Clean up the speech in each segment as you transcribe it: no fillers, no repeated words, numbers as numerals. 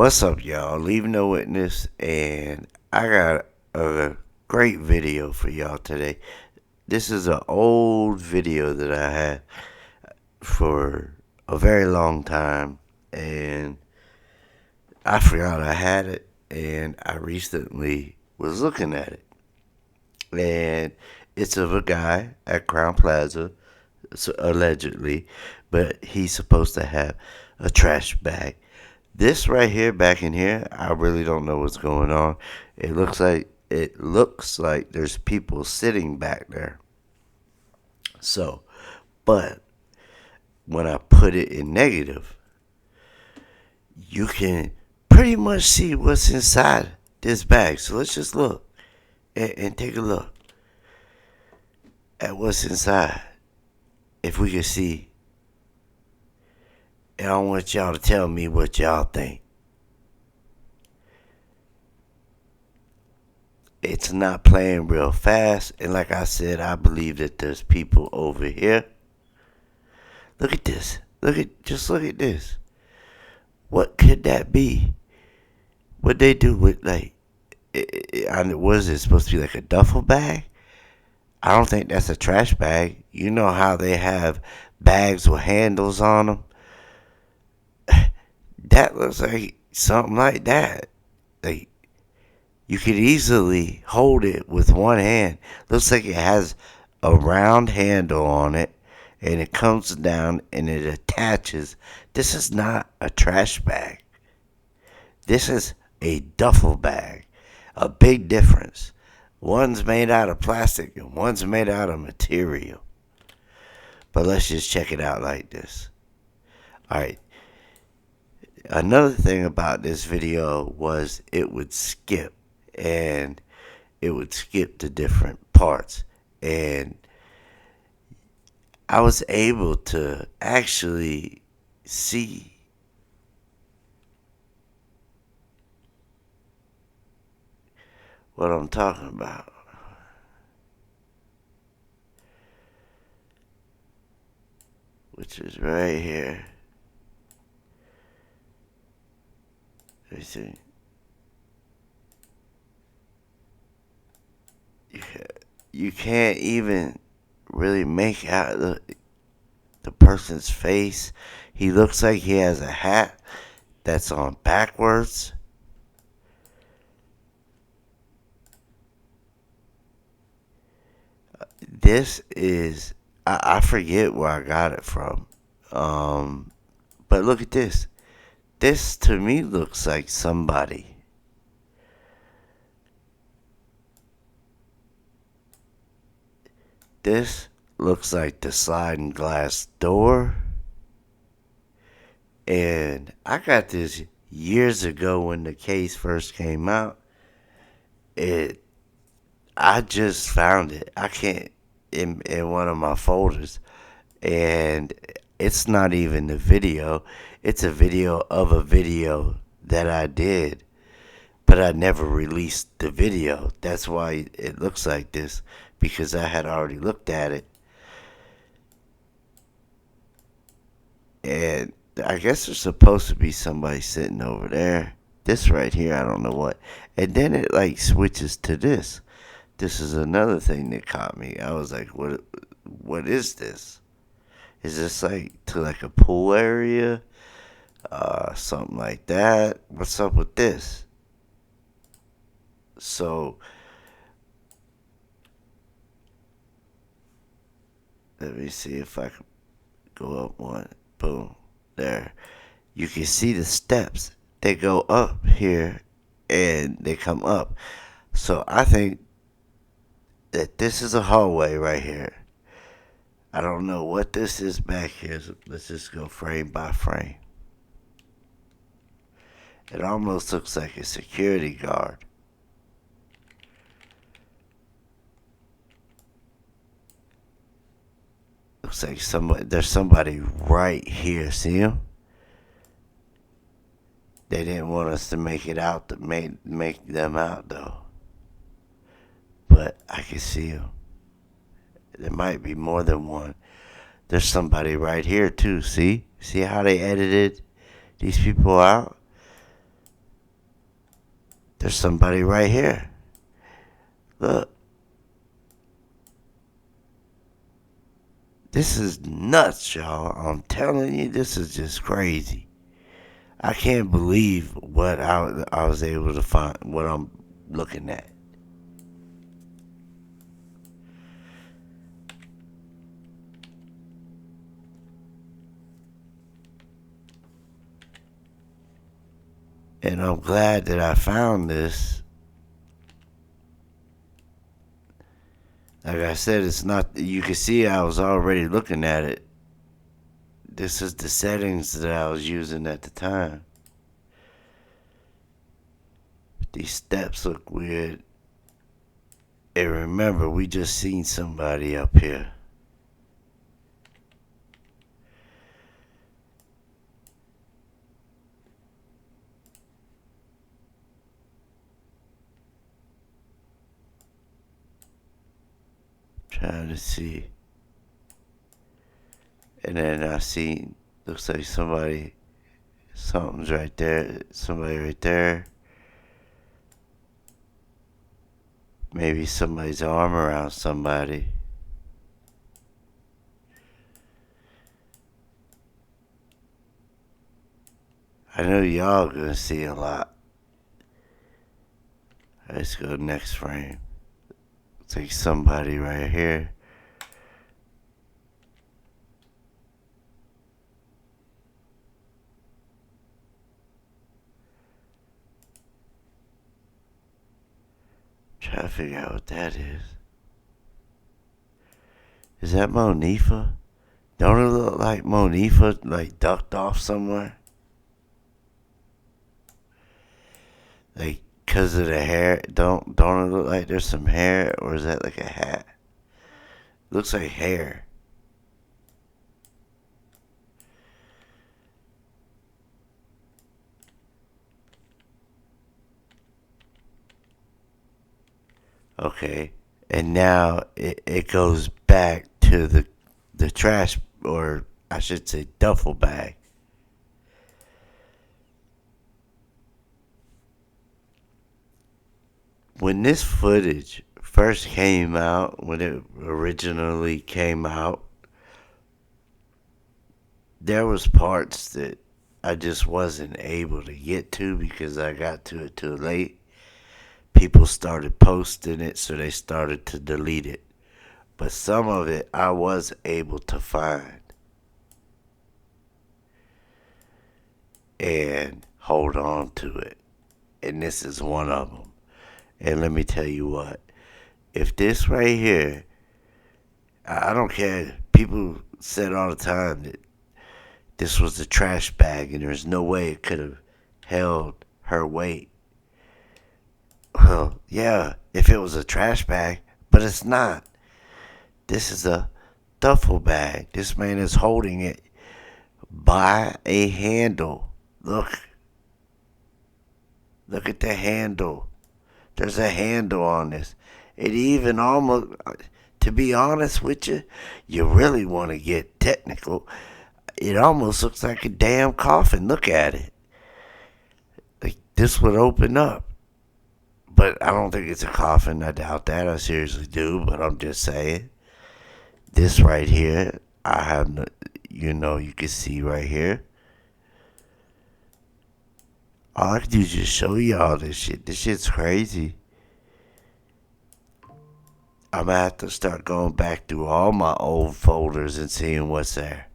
What's up, y'all? Leave no witness, and I got a great video for y'all today. This is an old video that I had for a very long time, and I forgot I had it, and I recently was looking at it, and it's of a guy at Crown Plaza, allegedly, but he's supposed to have a trash bag. This right here, back in here, I really don't know what's going on. It looks like there's people sitting back there. So, but when I put it in negative, you can pretty much see what's inside this bag. So let's just look and take a look at what's inside. If we can see, and I want y'all to tell me what y'all think. It's not playing real fast, and like I said, I believe that there's people over here. Look at this. Just look at this. What could that be? What they do with what is it supposed to be, like a duffel bag? I don't think that's a trash bag. You know how they have bags with handles on them? That looks like something like that. Like, you could easily hold it with one hand. Looks like it has a round handle on it, and it comes down and it attaches. This is not a trash bag. This is a duffel bag. A big difference. One's made out of plastic and one's made out of material. But let's just check it out like this. Alright. Another thing about this video was it would skip. And it would skip to different parts. And I was able to actually see what I'm talking about. Which is right here. Let me see. You can't even really make out the person's face. He looks like he has a hat that's on backwards. This is, I forget where I got it from. But look at this. This to me looks like somebody. This looks like the sliding glass door. And I got this years ago when the case first came out. I just found it. I can't in one of my folders. And it's not even the video. It's a video of a video that I did. But I never released the video. That's why it looks like this. Because I had already looked at it. And I guess there's supposed to be somebody sitting over there. This right here, I don't know what. And then it like switches to this. This is another thing that caught me. I was like, what is this? Is this like to like a pool area? Something like that? What's up with this? So let me see if I can go up one. Boom. There. You can see the steps. They go up here and they come up. So I think that this is a hallway right here. I don't know what this is back here. So let's just go frame by frame. It almost looks like a security guard. Looks like there's somebody right here. See him? They didn't want us to make it out, to make them out though. But I can see him. There might be more than one. There's somebody right here too. See how they edited these people out? There's somebody right here. Look. This is nuts, y'all. I'm telling you, this is just crazy. I can't believe what I was able to find, what I'm looking at. And I'm glad that I found this. Like I said, it's not, you can see I was already looking at it. This is the settings that I was using at the time. These steps look weird. And remember, we just seen somebody up here. Trying to see. And then I see, looks like something's right there. Somebody right there. Maybe somebody's arm around somebody. I know y'all gonna see a lot. Let's go next frame. Looks like somebody right here. Try to figure out what that is. Is that Monifa? Don't it look like Monifa like ducked off somewhere? Like, cause of the hair? Don't it look like there's some hair, or is that like a hat? Looks like hair. Okay, and now it goes back to the trash, or I should say duffel bag. When this footage first came out, when it originally came out, there was parts that I just wasn't able to get to because I got to it too late. People started posting it, so they started to delete it. But some of it I was able to find and hold on to it. And this is one of them. And let me tell you what, if this right here, I don't care. People said all the time that this was a trash bag and there's no way it could have held her weight. Well, yeah, if it was a trash bag, but it's not. This is a duffel bag. This man is holding it by a handle. Look. Look at the handle. There's a handle on this. It even almost, to be honest with you, you really want to get technical. It almost looks like a damn coffin. Look at it. Like this would open up. But I don't think it's a coffin. I doubt that. I seriously do. But I'm just saying. This right here, I have no, you can see right here. All I can do is just show y'all this shit. This shit's crazy. I'm gonna have to start going back through all my old folders and seeing what's there.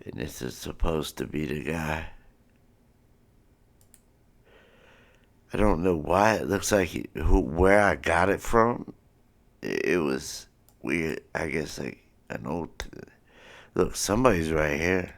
And this is supposed to be the guy. I don't know why it looks like where I got it from. It was weird. I guess like an old. Look, somebody's right here.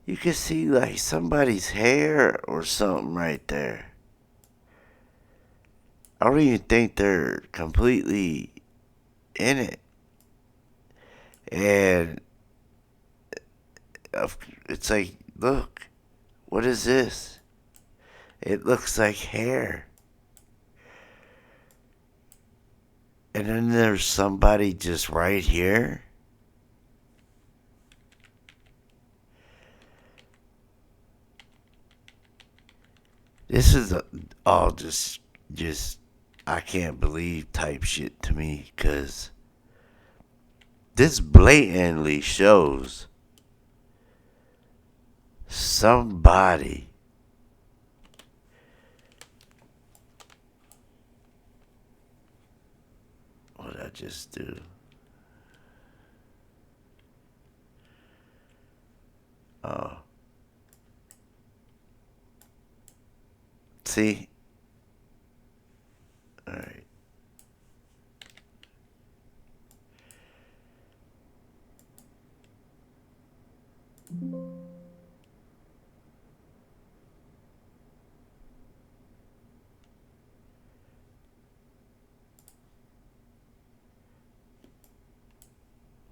You can see like somebody's hair or something right there. I don't even think they're completely in it. And it's like, look, what is this? It looks like hair. And then there's somebody just right here. This is all just, I can't believe type shit to me, because this blatantly shows somebody what did I just do? Oh, see? All right.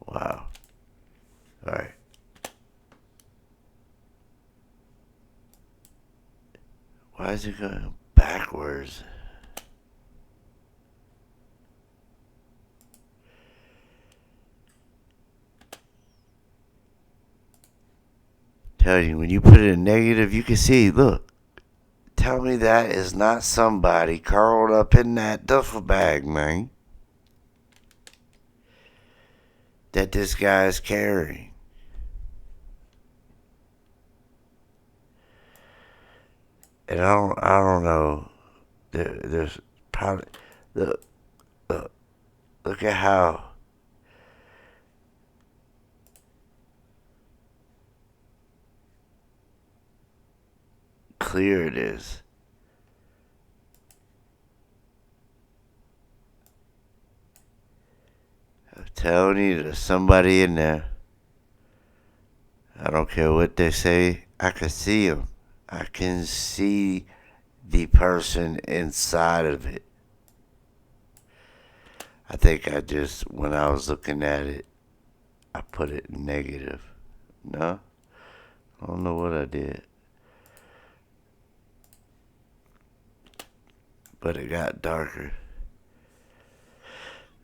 Wow. All right. Why is it going backwards? Tell you, when you put it in negative, you can see, look. Tell me that is not somebody curled up in that duffel bag, man, that this guy's carrying. And I don't know. There's probably look, look, look at how clear it is. I'm telling you, there's somebody in there. I don't care what they say. I can see him. I can see the person inside of it. I think when I was looking at it, I put it in negative. No? I don't know what I did. But it got darker.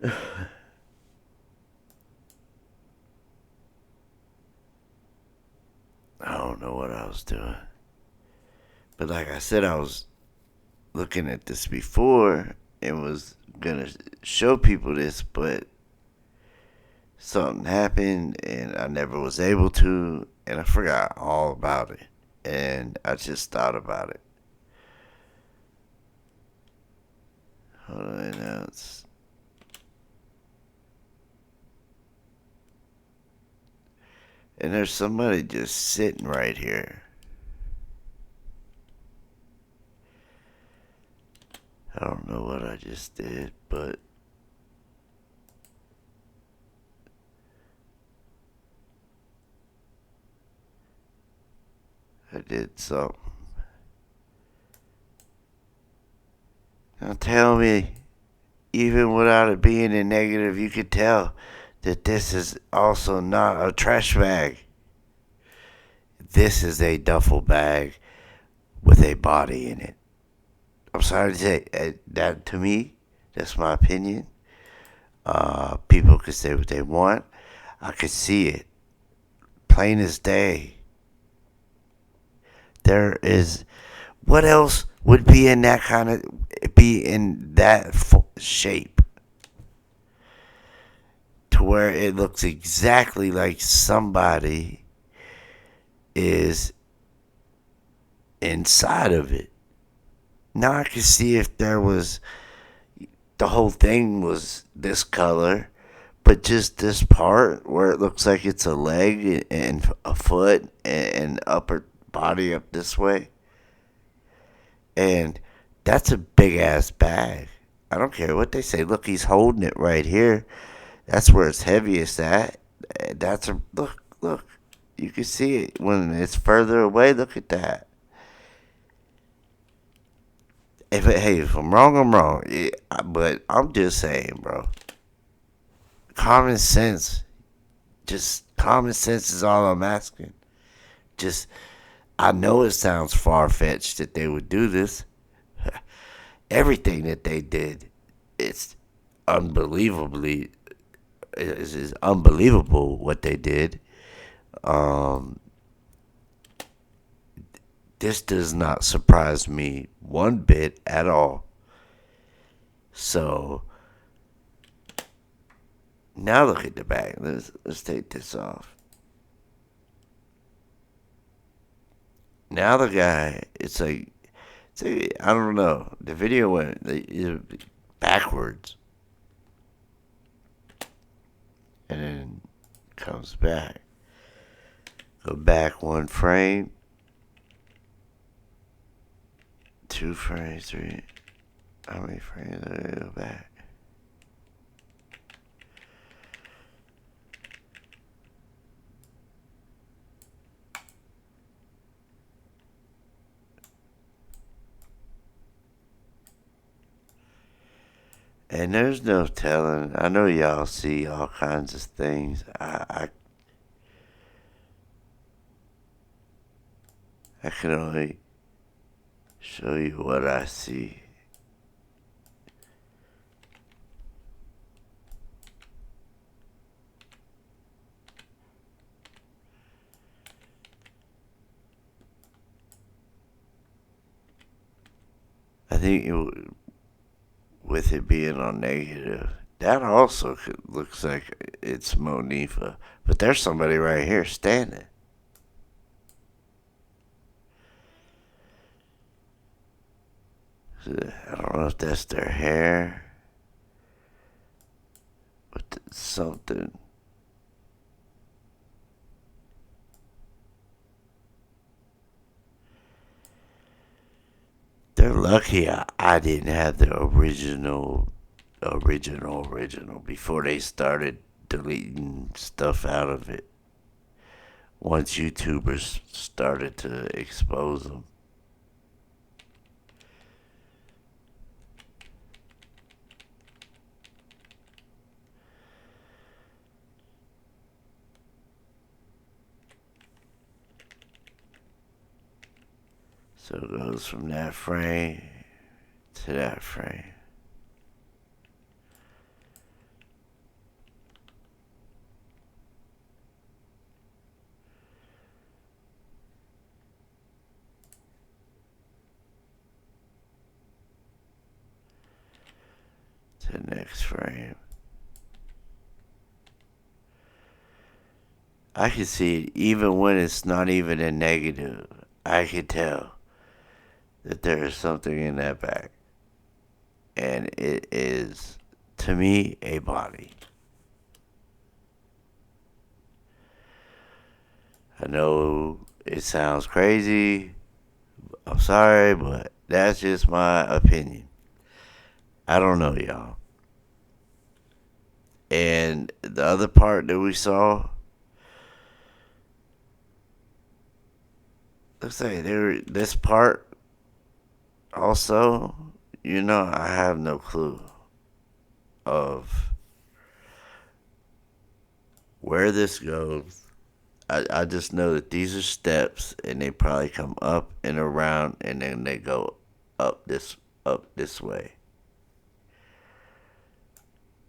I don't know what I was doing. But like I said, I was looking at this before and was gonna show people this, but something happened and I never was able to, and I forgot all about it. And I just thought about it. Hold on, now and there's somebody just sitting right here. I don't know what I just did, but I did something. Now tell me, even without it being a negative, you could tell that this is also not a trash bag. This is a duffel bag with a body in it. I'm sorry to say that, to me, that's my opinion. People can say what they want. I could see it plain as day. There is, what else would be in that kind of, be in that shape to where it looks exactly like somebody is inside of it? Now I can see if the whole thing was this color, but just this part where it looks like it's a leg and a foot and upper body up this way. And that's a big ass bag. I don't care what they say. Look, he's holding it right here. That's where it's heaviest at. That's a look. You can see it when it's further away. Look at that. If I'm wrong, I'm wrong. Yeah, but I'm just saying, bro. Common sense. Just common sense is all I'm asking. Just I know it sounds far-fetched that they would do this. Everything that they did, it's unbelievably, is unbelievable what they did. Um, this does not surprise me one bit at all. So now look at the back. Let's take this off. Now the guy, I don't know. The video went backwards and then comes back. Go back one frame, two frames, three. How many frames did I go back? And there's no telling. I know y'all see all kinds of things. I can only show you what I see. I think with it being on negative, that also looks like it's Monifa. But there's somebody right here standing. I don't know if that's their hair, but something. They're lucky I didn't have the original before they started deleting stuff out of it. Once YouTubers started to expose them. So it goes from that frame to that frame. To the next frame. I can see it even when it's not even a negative. I can tell that there is something in that back. And it is, to me, a body. I know it sounds crazy. I'm sorry, but that's just my opinion. I don't know, y'all. And the other part that we saw, let's say this part also, I have no clue of where this goes. I just know that these are steps, and they probably come up and around, and then they go up this way.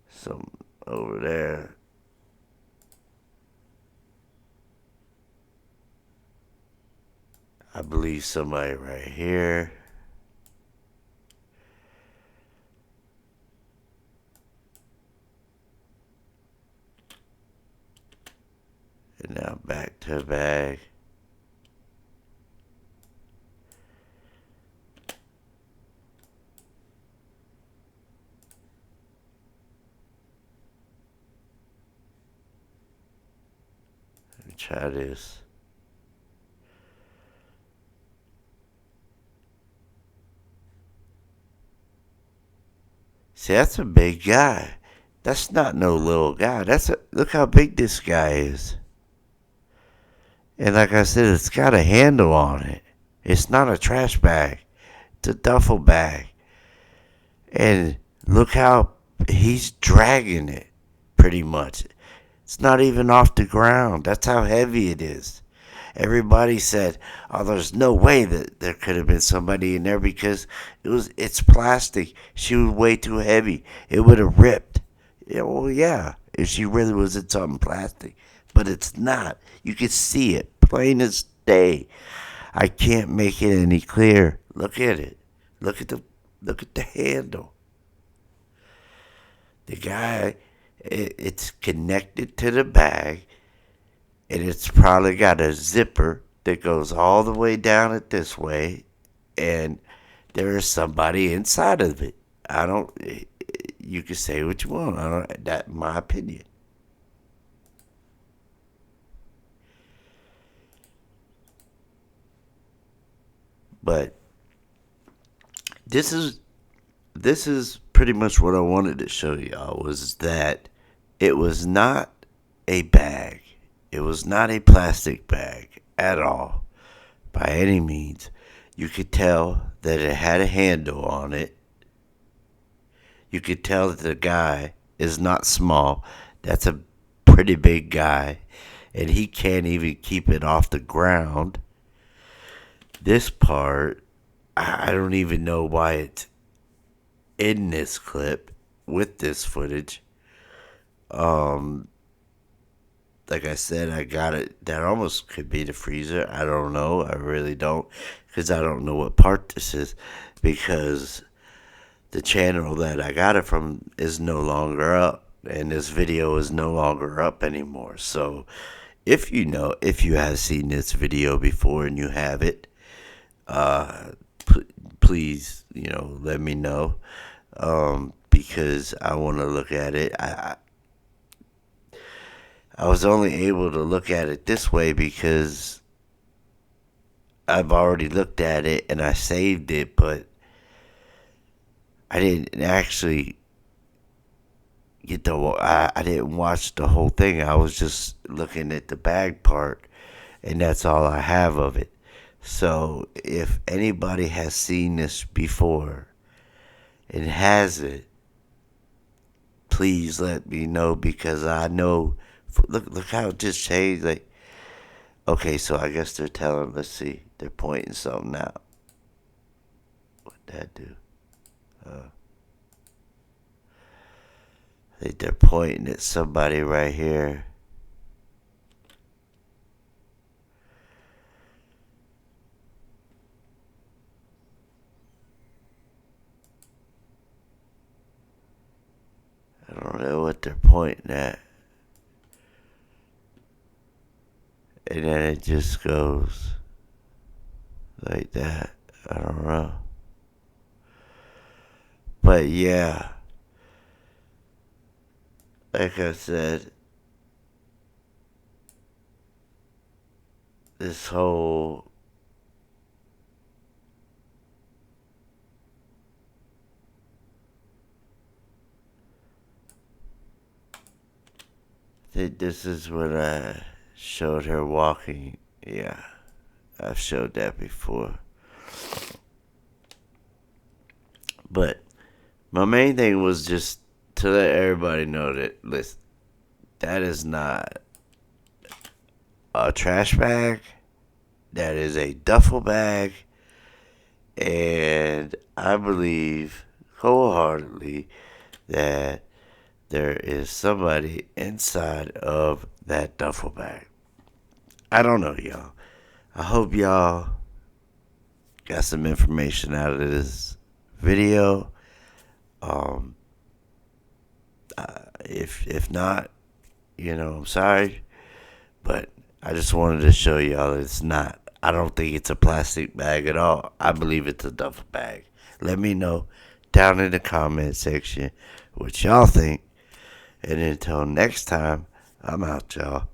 Some over there. I believe somebody right here. And now back to bag. Let me try this. See, that's a big guy. That's not no little guy. Look how big this guy is. And like I said, it's got a handle on it. It's not a trash bag. It's a duffel bag. And look how he's dragging it, pretty much. It's not even off the ground. That's how heavy it is. Everybody said, "Oh, there's no way that there could have been somebody in there because it's plastic. She was way too heavy. It would have ripped." Yeah, well, yeah, if she really was in something plastic, but it's not. You can see it plain as day. I can't make it any clearer. Look at it. Look at the handle. The guy, it's connected to the bag, and it's probably got a zipper that goes all the way down it this way, and there is somebody inside of it. I don't. You can say what you want. I don't. That's my opinion. But this is this is pretty much what I wanted to show y'all was that it was not a bag. It was not a plastic bag at all, by any means. You could tell that it had a handle on it. You could tell that the guy is not small. That's a pretty big guy, and he can't even keep it off the ground. This part, I don't even know why it's in this clip with this footage. Um, like I said, I got it. That almost could be the freezer. I don't know. I really don't, because I don't know what part this is. Because the channel that I got it from is no longer up, and this video is no longer up anymore. So, if you have seen this video before and you have it, uh, please, let me know. Because I want to look at it. I was only able to look at it this way because I've already looked at it and I saved it, but I didn't actually I didn't watch the whole thing. I was just looking at the bag part, and that's all I have of it. So if anybody has seen this before and has it, please let me know, because I know. Look how it just changed. Like, okay, so I guess they're telling. Let's see, they're pointing something out. What'd that do? I think they're pointing at somebody right here. I don't know what they're pointing at. And then it just goes like that. I don't know. But yeah, like I said, this whole I think this is when I showed her walking. Yeah, I've showed that before. But my main thing was just to let everybody know that, listen, that is not a trash bag. That is a duffel bag. And I believe wholeheartedly that there is somebody inside of that duffel bag. I don't know, y'all. I hope y'all got some information out of this video. Um, if not, I'm sorry, but I just wanted to show y'all it's not. I don't think it's a plastic bag at all. I believe it's a duffel bag. Let me know down in the comment section what y'all think. And until next time, I'm out, y'all.